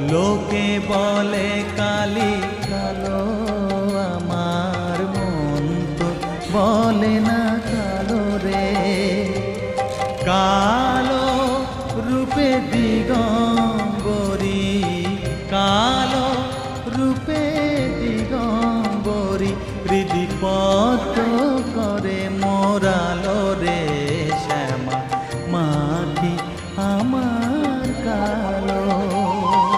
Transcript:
লোকে বলে কালি কালো, আমার মন তো বলে না কালো রে। কালো রূপে দিগম্বরী, কালো রূপে দিগম্বরী, হৃদি পদ্ম